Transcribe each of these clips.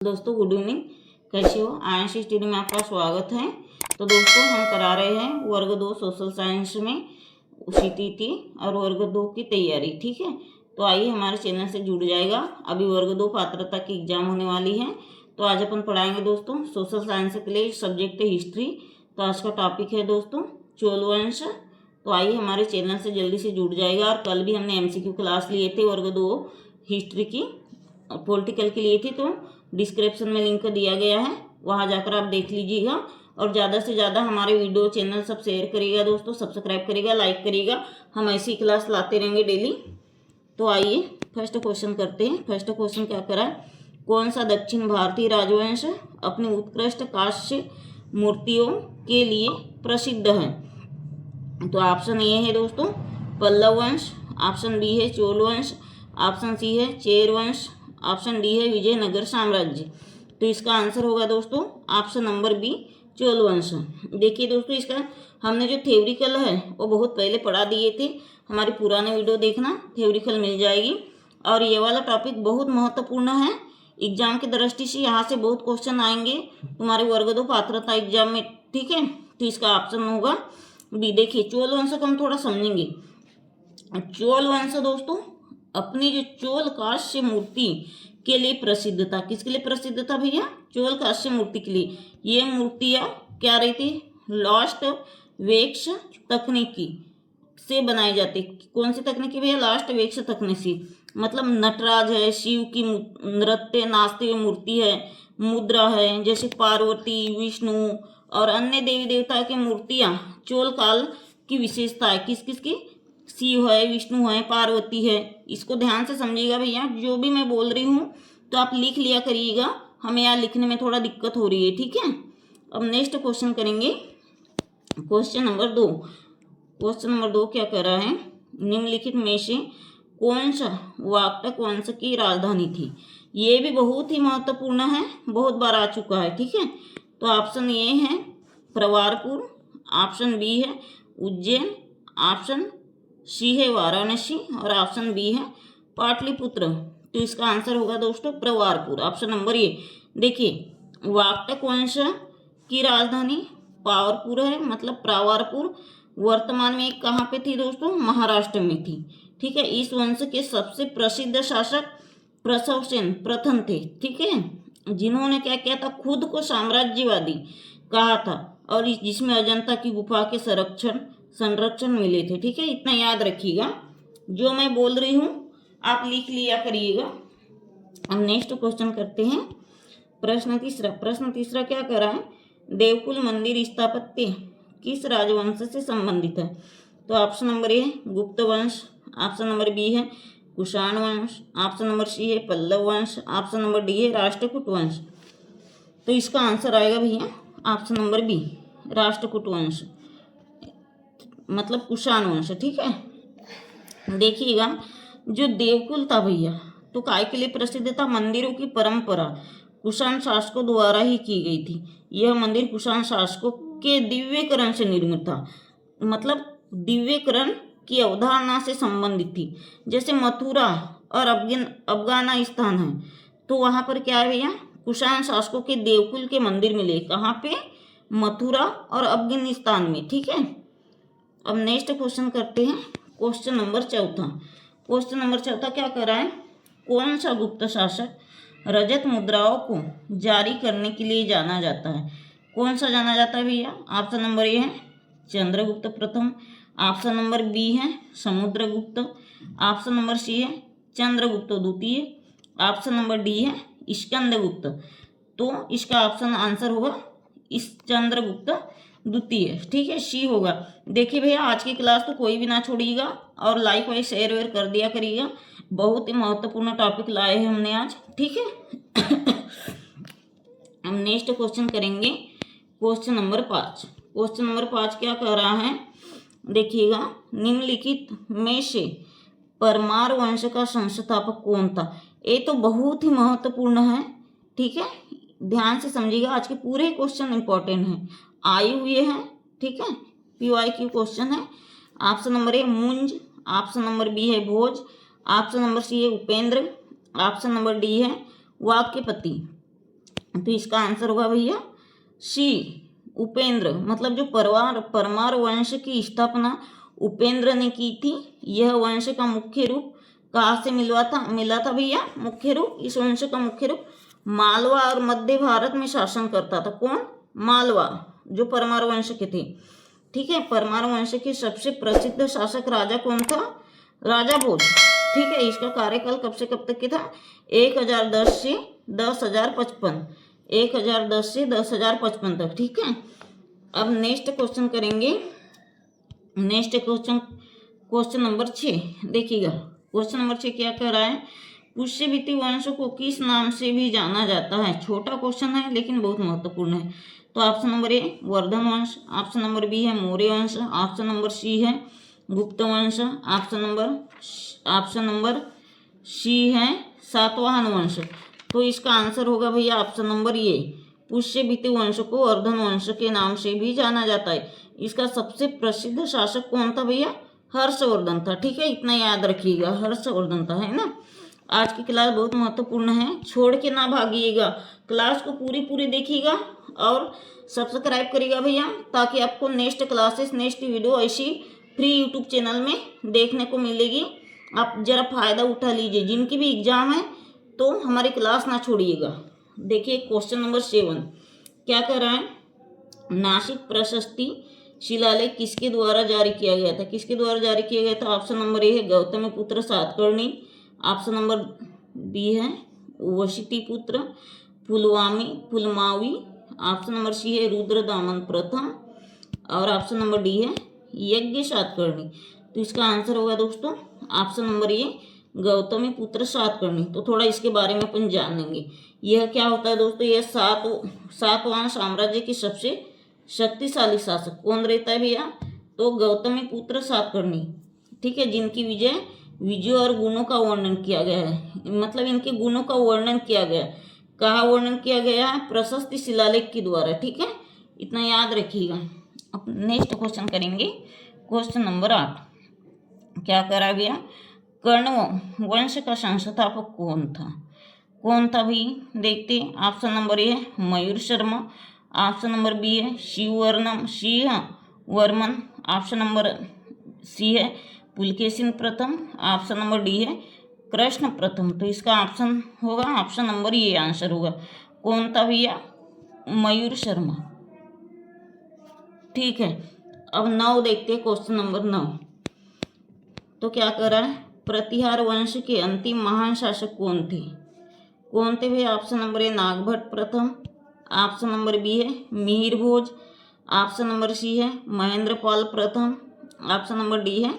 दोस्तों good evening, कैसे हो। आयंशी स्टडी में आपका स्वागत है। तो दोस्तों हम करा रहे हैं वर्ग 2 सोशल साइंस में CTT और वर्ग 2 की तैयारी। ठीक है, तो आइए हमारे चैनल से जुड़ जाएगा। अभी वर्ग 2 पात्रता की एग्जाम होने वाली है, तो आज अपन पढ़ाएंगे दोस्तों सोशल साइंस के लिए सब्जेक्ट है हिस्ट्री। तो आज का टॉपिक है दोस्तों चोल वंश। तो आइए हमारे चैनल से जल्दी से जुड़ जाएगा। और कल भी हमने MCQ क्लास लिए थे वर्ग 2 हिस्ट्री की और पॉलिटिकल की लिए थी, तो डिस्क्रिप्शन में लिंक दिया गया है, वहां जाकर आप देख लीजिएगा। और ज़्यादा से ज़्यादा हमारे वीडियो चैनल सब शेयर करिएगा दोस्तों, सब्सक्राइब करिएगा, लाइक करिएगा। हम ऐसी क्लास लाते रहेंगे डेली। तो आइए फर्स्ट क्वेश्चन करते हैं। फर्स्ट क्वेश्चन क्या करा है, कौन सा दक्षिण भारतीय राजवंश अपनी उत्कृष्ट कांस्य मूर्तियों के लिए प्रसिद्ध है। तो ऑप्शन ए है दोस्तों पल्लव वंश, ऑप्शन बी है चोल वंश, ऑप्शन सी है चेर वंश, ऑप्शन डी है विजयनगर साम्राज्य। तो इसका आंसर होगा दोस्तों ऑप्शन नंबर बी चोल वंश। देखिए दोस्तों, इसका हमने जो थ्योरिकल है वो बहुत पहले पढ़ा दिए थे, हमारी पुराने वीडियो देखना, थ्योरिकल मिल जाएगी। और ये वाला टॉपिक बहुत महत्वपूर्ण है एग्जाम की दृष्टि से, यहाँ से बहुत क्वेश्चन आएंगे तुम्हारे वर्ग 2 पात्रता एग्जाम में। ठीक है, तो इसका ऑप्शन होगा बी। देखिए चोल वंश को हम थोड़ा समझेंगे। चोल वंश दोस्तों अपनी जो चोल कांस्य मूर्ति के लिए प्रसिद्ध था। किसके लिए प्रसिद्ध था भैया? चोल कांस्य मूर्ति के लिए। ये मूर्तियाँ क्या रही थी? लास्ट वेक्स तकनीकी से बनाई जाती। कौन सी तकनीकी भैया? लास्ट वेक्स तकनीकी। मतलब नटराज है, शिव की नृत्य नाचते हुए मूर्ति है, मुद्रा है, जैसे पार्वती, विष्णु और अन्य देवी देवता की मूर्तियाँ चोल काल की विशेषता है। किस किस की? शिव है, विष्णु है, पार्वती है। इसको ध्यान से समझिएगा भैया, जो भी मैं बोल रही हूँ तो आप लिख लिया करिएगा, हमें यहाँ लिखने में थोड़ा दिक्कत हो रही है। ठीक है, अब नेक्स्ट क्वेश्चन करेंगे। Question number 2। क्वेश्चन नंबर 2 क्या कर रहा है, निम्नलिखित में से कौन सा वाक्टक वंश की राजधानी थी। ये भी बहुत ही महत्वपूर्ण है, बहुत बार आ चुका है। ठीक है, तो ऑप्शन ए है प्रवारपुर, ऑप्शन बी है उज्जैन, ऑप्शन सी है वाराणसी और ऑप्शन बी है पाटलिपुत्र। तो इसका आंसर होगा दोस्तों प्रवारपुर, ऑप्शन नंबर ए। देखिए वाक्टक वंश की राजधानी पावरपुर है, मतलब प्रावारपुर। वर्तमान में कहाँ पे थी दोस्तों? महाराष्ट्र में थी। ठीक है, इस वंश के सबसे प्रसिद्ध शासक प्रसवसेन प्रथम थे। ठीक है, जिन्होंने क्या किया था, खुद को साम्राज्यवादी कहा था, और जिसमें अजंता की गुफा के संरक्षण मिले थे। ठीक है, इतना याद रखिएगा, जो मैं बोल रही हूँ आप लिख लिया करिएगा। अब नेक्स्ट क्वेश्चन करते हैं। प्रश्न तीसरा क्या करा है, देवकुल मंदिर स्थापत्य किस राजवंश से संबंधित है। तो ऑप्शन नंबर ए गुप्त वंश, ऑप्शन नंबर बी है कुषाण वंश, ऑप्शन नंबर सी है पल्लव वंश, ऑप्शन नंबर डी है राष्ट्रकूट वंश। तो इसका आंसर आएगा भैया ऑप्शन नंबर बी राष्ट्रकूट वंश, मतलब कुषाण वंश। ठीक है, देखिएगा जो देवकुल था भैया, तो काय के लिए प्रसिद्ध था? मंदिरों की परंपरा कुषाण शासकों द्वारा ही की गई थी। यह मंदिर कुषाण शासकों के दिव्यकरण से निर्मित था, मतलब दिव्यकरण की अवधारणा से संबंधित थी। जैसे मथुरा और अफगानिस्तान है, तो वहाँ पर क्या है भैया, कुषाण शासकों के देवकुल के मंदिर मिले। कहाँ पे? मथुरा और अफगानिस्तान में। ठीक है, अब नेक्स्ट क्वेश्चन करते हैं। क्वेश्चन नंबर 4 क्या कर रहा है, कौन सा गुप्त शासक रजत मुद्राओं को जारी करने के लिए जाना जाता है। कौन सा जाना जाता है भैया? ऑप्शन नंबर ए है चंद्रगुप्त प्रथम, ऑप्शन नंबर बी है समुद्रगुप्त, ऑप्शन नंबर सी है चंद्रगुप्त द्वितीय, ऑप्शन नंबर डी है स्कंदगुप्त। तो इसका ऑप्शन आंसर होगा इस चंद्रगुप्त द्वितीय। ठीक है, सी होगा। देखिए भैया आज की क्लास तो कोई भी ना छोड़िएगा, और लाइक वाइक शेयर वेयर कर दिया करिएगा। बहुत ही महत्वपूर्ण टॉपिक लाए हैं हमने आज। ठीक है, हम नेक्स्ट क्वेश्चन करेंगे। क्वेश्चन नंबर 5 क्या कह रहा है, देखिएगा निम्नलिखित में से परमार वंश का संस्थापक कौन था। ये तो बहुत ही महत्वपूर्ण है। ठीक है, ध्यान से समझिएगा, आज के पूरे क्वेश्चन इंपॉर्टेंट हैं, आए हुए हैं। ठीक है, PYQ क्वेश्चन है। ऑप्शन नंबर ए मुंज, ऑप्शन नंबर बी है भोज, ऑप्शन नंबर सी है उपेंद्र, ऑप्शन नंबर डी है वाक्यपति। तो इसका आंसर होगा भैया सी उपेंद्र। मतलब जो परमार वंश की स्थापना उपेंद्र ने की थी। यह वंश का मुख्य रूप कहाँ से मिला था भैया? मुख्य रूप, इस वंश का मुख्य रूप मालवा और मध्य भारत में शासन करता था। कौन? मालवा, जो परमार वंश के थे। ठीक है, परमार वंश के सबसे प्रसिद्ध शासक राजा कौन था? राजा भोज। ठीक है, इसका कार्यकाल कब से कब तक के था? 1010 से 10,055, 1010 से 10,055 तक। ठीक है, अब नेक्स्ट क्वेश्चन करेंगे। नेक्स्ट क्वेश्चन नंबर 6 देखिएगा। क्वेश्चन नंबर 6 क्या कह रहा है? पुष्यभूति वंश को किस नाम से भी जाना जाता है? छोटा क्वेश्चन है लेकिन बहुत महत्वपूर्ण है। तो ऑप्शन नंबर ए वर्धन वंश, ऑप्शन नंबर बी है मौर्य वंश, ऑप्शन नंबर सी है गुप्त वंश, ऑप्शन नंबर सी है सातवाहन वंश। तो इसका आंसर होगा भैया ऑप्शन नंबर ए, पुष्यभूति वंश को वर्धन वंश के नाम से भी जाना जाता है। इसका सबसे प्रसिद्ध शासक कौन था भैया? हर्षवर्धन था। ठीक है, इतना याद रखिएगा, हर्षवर्धन था, है ना। आज की क्लास बहुत महत्वपूर्ण है, छोड़ के ना भागिएगा, क्लास को पूरी देखिएगा और सब्सक्राइब करिएगा भैया, ताकि आपको नेक्स्ट क्लासेस, नेक्स्ट वीडियो ऐसी फ्री यूट्यूब चैनल में देखने को मिलेगी। आप जरा फायदा उठा लीजिए। जिनकी भी एग्जाम है तो हमारी क्लास ना छोड़िएगा। देखिए क्वेश्चन नंबर 7 क्या कर रहा है? नासिक प्रशस्ति शिलालेख किसके द्वारा जारी किया गया था? किसके द्वारा जारी किया गया था? ऑप्शन नंबर ए है Gautamiputra Satakarni, option number B है Vashishthiputra Pulumavi, option number C है रुद्रदामन प्रथम और ऑप्शन नंबर डी है यज्ञ सातकर्णी। तो इसका आंसर होगा दोस्तों ऑप्शन नंबर ए गौतमीपुत्र सातकर्णी। तो थोड़ा इसके बारे में अपन जान लेंगे। यह क्या होता है दोस्तों? यह सातवाहन साम्राज्य की सबसे शक्तिशाली शासक कौन रहता है भैया? तो गौतमीपुत्र सातकर्णी। ठीक है, जिनकी विजय और गुणों का वर्णन किया गया है। मतलब इनके गुणों का वर्णन किया गया, कहाँ वर्णन किया गया है? प्रशस्ति शिलालेख के द्वारा। ठीक है, इतना याद रखिएगा। अब नेक्स्ट क्वेश्चन करेंगे। क्वेश्चन नंबर 8 क्या करा भैया? कर्ण वंश का संस्थापक कौन था? कौन था भाई? देखते। ऑप्शन नंबर ए है मयूर शर्मा, ऑप्शन नंबर बी है शिववर्मन, ऑप्शन नंबर सी है पुलकेशिन प्रथम, ऑप्शन नंबर डी है कृष्ण प्रथम। तो इसका ऑप्शन होगा ऑप्शन नंबर ए आंसर होगा। कौन था भैया? मयूर शर्मा। ठीक है, अब 9 देखते हैं। क्वेश्चन नंबर 9 तो क्या कर रहा है? प्रतिहार वंश के अंतिम महान शासक कौन थे? कौन थे भैया? ऑप्शन नंबर ए नागभट्ट प्रथम, ऑप्शन नंबर बी है मिहिर भोज, ऑप्शन नंबर सी है महेंद्रपाल प्रथम, ऑप्शन नंबर डी है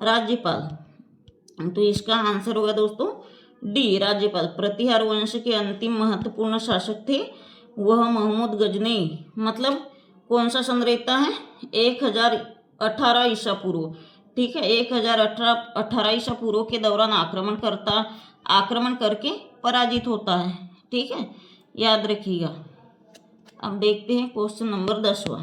राज्यपाल। तो इसका आंसर होगा दोस्तों डी राज्यपाल। प्रतिहार वंश के अंतिम महत्वपूर्ण शासक थे वह मोहम्मद गजनई। मतलब कौन सा सन रहता है? 1018 ईसा पूर्व। ठीक है, 1018 ईसा पूर्व के दौरान आक्रमण करके पराजित होता है। ठीक है, याद रखिएगा। अब देखते हैं क्वेश्चन नंबर 10वां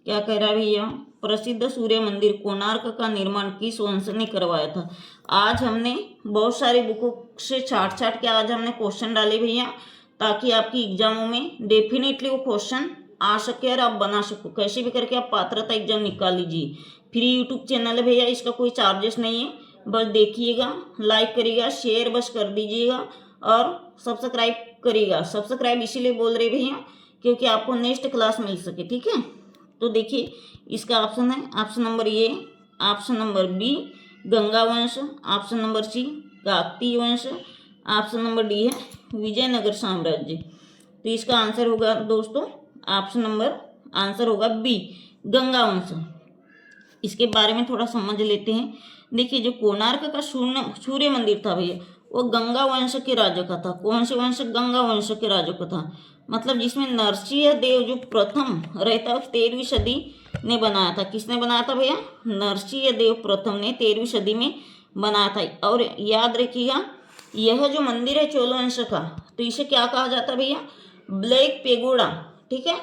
क्या कह रहा है भैया? प्रसिद्ध सूर्य मंदिर कोणार्क का निर्माण किस वंश ने करवाया था? आज हमने बहुत सारी बुकों से छाट के आज हमने क्वेश्चन डाले भैया, ताकि आपकी एग्जामों में डेफिनेटली वो क्वेश्चन आ सके और आप बना सको। कैसे भी करके आप पात्रता एग्जाम निकाल लीजिए। फ्री यूट्यूब चैनल है भैया, इसका कोई चार्जेस नहीं है। बस देखिएगा, लाइक करिएगा, शेयर बस कर दीजिएगा और सब्सक्राइब करिएगा। सब्सक्राइब इसीलिए बोल रहे भैया क्योंकि आपको नेक्स्ट क्लास मिल सके। ठीक है, तो देखिए इसका ऑप्शन है option number A, option number B Ganga वंश, ऑप्शन नंबर सी काकतीय वंश, ऑप्शन नंबर डी है विजयनगर साम्राज्य। तो इसका आंसर होगा दोस्तों ऑप्शन नंबर आंसर होगा बी गंगा वंश। इसके बारे में थोड़ा समझ लेते हैं। देखिए जो कोणार्क का सूर्य मंदिर था भैया वो गंगा वंश के राजा का था। कौन से वंश? गंगा वंश के राजा का था। मतलब जिसमें नरसिंह देव जो प्रथम रहता है 13वीं सदी ने बनाया था। किसने बनाया था भैया? नरसिंह देव प्रथम ने 13वीं सदी में बनाया था। और याद रखिएगा यह जो मंदिर है चोल वंश का, तो इसे क्या कहा जाता है भैया? Black pagoda. ठीक है,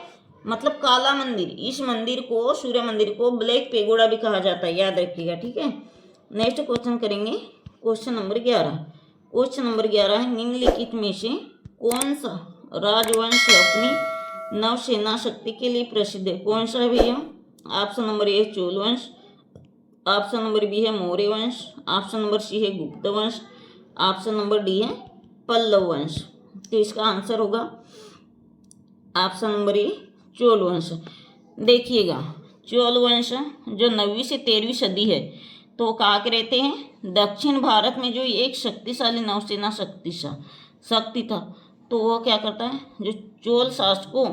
मतलब काला मंदिर। इस मंदिर को, सूर्य मंदिर को ब्लैक पेगोडा भी कहा जाता है, याद रखिएगा। ठीक है, नेक्स्ट क्वेश्चन करेंगे क्वेश्चन नंबर 11। क्वेश्चन नंबर 11 है निम्नलिखित में से कौन सा राजवंश अपनी नौसेना शक्ति के लिए प्रसिद्ध है? कौन सा है भैया? ऑप्शन नंबर ए चोल वंश, ऑप्शन नंबर बी है मौर्य वंश, ऑप्शन नंबर सी है गुप्त वंश, ऑप्शन नंबर डी है पल्लव वंश। तो इसका आंसर होगा ऑप्शन नंबर ए चोल वंश। देखिएगा, चोल वंश जो 9वीं से 13वीं सदी है तो कहाँ के रहते हैं? दक्षिण भारत में जो एक शक्तिशाली नौसेना शक्ति था, तो वो क्या करता है, जो चोल शासकों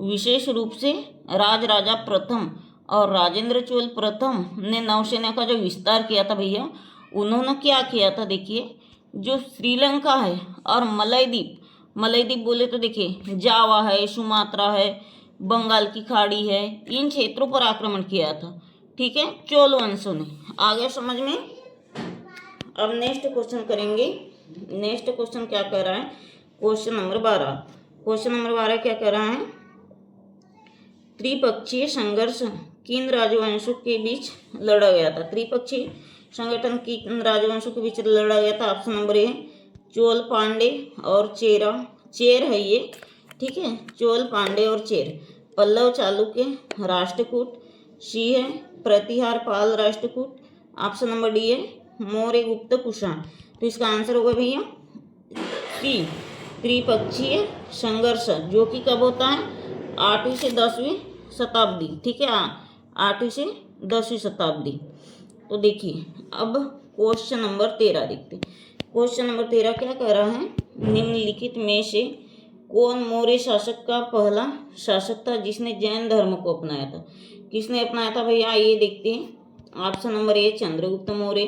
विशेष रूप से राजा प्रथम और राजेंद्र चोल प्रथम ने नौसेना का जो विस्तार किया था भैया, उन्होंने क्या किया था? देखिए, जो श्रीलंका है और मलयद्वीप बोले तो देखिए जावा है, सुमात्रा है, बंगाल की खाड़ी है, इन क्षेत्रों पर आक्रमण किया था। ठीक है, चोल वंशों ने। आ गया समझ में? अब नेक्स्ट क्वेश्चन करेंगे। नेक्स्ट क्वेश्चन क्या कर रहा है? Question number 12। क्वेश्चन नंबर 12 क्या कर रहा है? त्रिपक्षीय संघर्ष किन राजवंशों के बीच लड़ा गया था? त्रिपक्षीय संगठन किन राजवंशों के बीच लड़ा गया था? Option number A Chola, Pandya और चेर है ये। ठीक है, चोल, पांडे और चेर। पल्लव, चालुक्य, राष्ट्रकूट, सी है Pratihara, Pala, Rashtrakuta. Option number D है मौर्य, गुप्त, कुषाण। तो इसका आंसर होगा भैया सी त्रिपक्षीय संघर्ष, जो कि कब होता है? 8वीं से 10वीं शताब्दी। ठीक है, 8वीं से 10वीं शताब्दी। तो देखिए, अब क्वेश्चन नंबर 13 देखते हैं। क्वेश्चन नंबर 13 क्या कह रहा है? निम्नलिखित में से कौन मौर्य शासक का पहला शासक था जिसने जैन धर्म को अपनाया था? किसने अपनाया था भैया? ये देखते हैं। Option number A Chandragupta Maurya,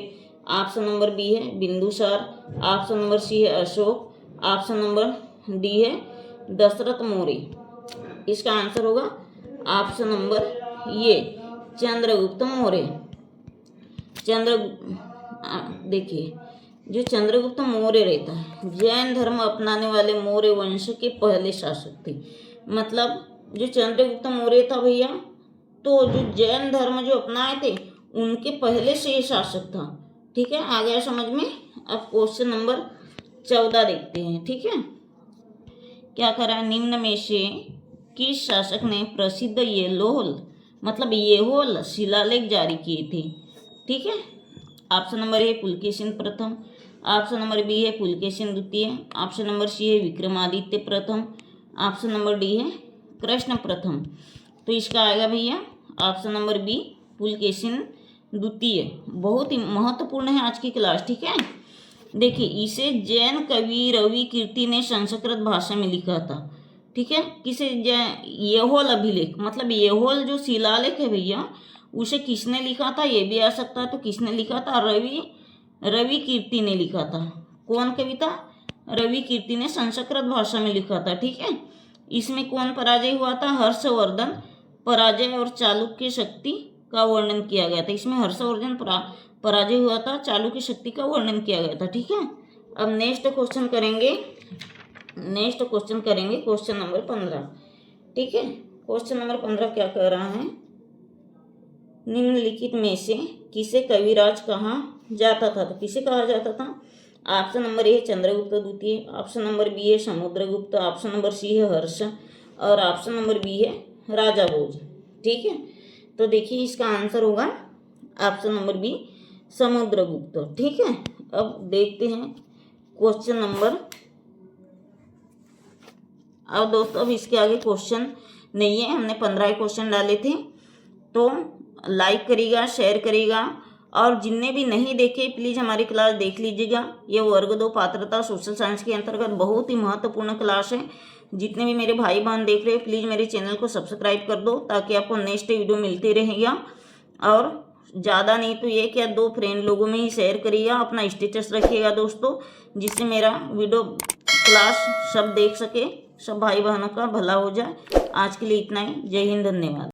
option number B है बिंदुसार, ऑप्शन नंबर सी है अशोक, ऑप्शन नंबर डी है दशरथ मौर्य। इसका आंसर होगा ऑप्शन नंबर ये चंद्रगुप्त मौर्य। देखिए, जो चंद्रगुप्त मौर्य रहता है, जैन धर्म अपनाने वाले मौर्य वंश के पहले शासक थे। मतलब जो चंद्रगुप्त मौर्य था भैया, तो जो जैन धर्म जो अपनाए थे उनके पहले से ये शासक था। ठीक है, आ गया समझ में? अब क्वेश्चन नंबर 14 देखते हैं। ठीक है, क्या करा? निम्न में से किस शासक ने प्रसिद्ध येहोल शिलालेख जारी किए थे? ठीक है, ऑप्शन नंबर ए पुलकेशिन प्रथम, ऑप्शन नंबर बी है पुलकेशिन द्वितीय, ऑप्शन नंबर सी है विक्रमादित्य प्रथम, ऑप्शन नंबर डी है कृष्ण प्रथम। तो इसका आएगा भैया ऑप्शन नंबर बी पुलकेशिन द्वितीय। बहुत ही महत्वपूर्ण है आज की क्लास। ठीक है, देखिए, इसे जैन कवि रवि कीर्ति ने संस्कृत भाषा में लिखा था। ठीक है, किसे? येहोल अभिलेख, मतलब येहोल जो शिलालेख है भैया, उसे किसने लिखा था? ये भी आ सकता है। तो किसने लिखा था? रवि कीर्ति ने लिखा था। कौन कविता? रवि कीर्ति ने संस्कृत भाषा में लिखा था। ठीक है, इसमें कौन पराजय हुआ था? हर्षवर्धन पराजय और चालुक्य शक्ति का वर्णन किया गया था। इसमें हर्षवर्धन पराजय हुआ था, चालुक्य शक्ति का वर्णन किया गया था। ठीक है, अब नेक्स्ट क्वेश्चन करेंगे। Question number 15। ठीक है, क्वेश्चन नंबर 15 क्या कह रहा है? निम्नलिखित में से किसे कविराज कहा जाता था? तो किसे कहा जाता था? ऑप्शन नंबर ए चंद्रगुप्त द्वितीय, ऑप्शन नंबर बी है समुद्रगुप्त, ऑप्शन नंबर सी है हर्ष और ऑप्शन नंबर बी है राजा भोज। ठीक है, तो देखिए इसका आंसर होगा ऑप्शन नंबर बी समुद्रगुप्त। ठीक है, अब देखते हैं क्वेश्चन नंबर। अब दोस्तों, अब इसके आगे क्वेश्चन नहीं है, हमने 15 क्वेश्चन डाले थे। तो लाइक करिएगा, शेयर करिएगा और जिनने भी नहीं देखे प्लीज़ हमारी क्लास देख लीजिएगा। ये वर्ग 2 पात्रता सोशल साइंस के अंतर्गत बहुत ही महत्वपूर्ण क्लास है। जितने भी मेरे भाई बहन देख रहे हैं प्लीज़ मेरे चैनल को सब्सक्राइब कर दो ताकि आपको नेक्स्ट वीडियो मिलती रहेगा। और ज़्यादा नहीं तो 1 या 2 फ्रेंड लोगों में ही शेयर करिएगा, अपना स्टेटस रखिएगा दोस्तों, जिससे मेरा वीडियो क्लास सब देख सके, सब भाई बहनों का भला हो जाए। आज के लिए इतना ही। जय हिंद, धन्यवाद।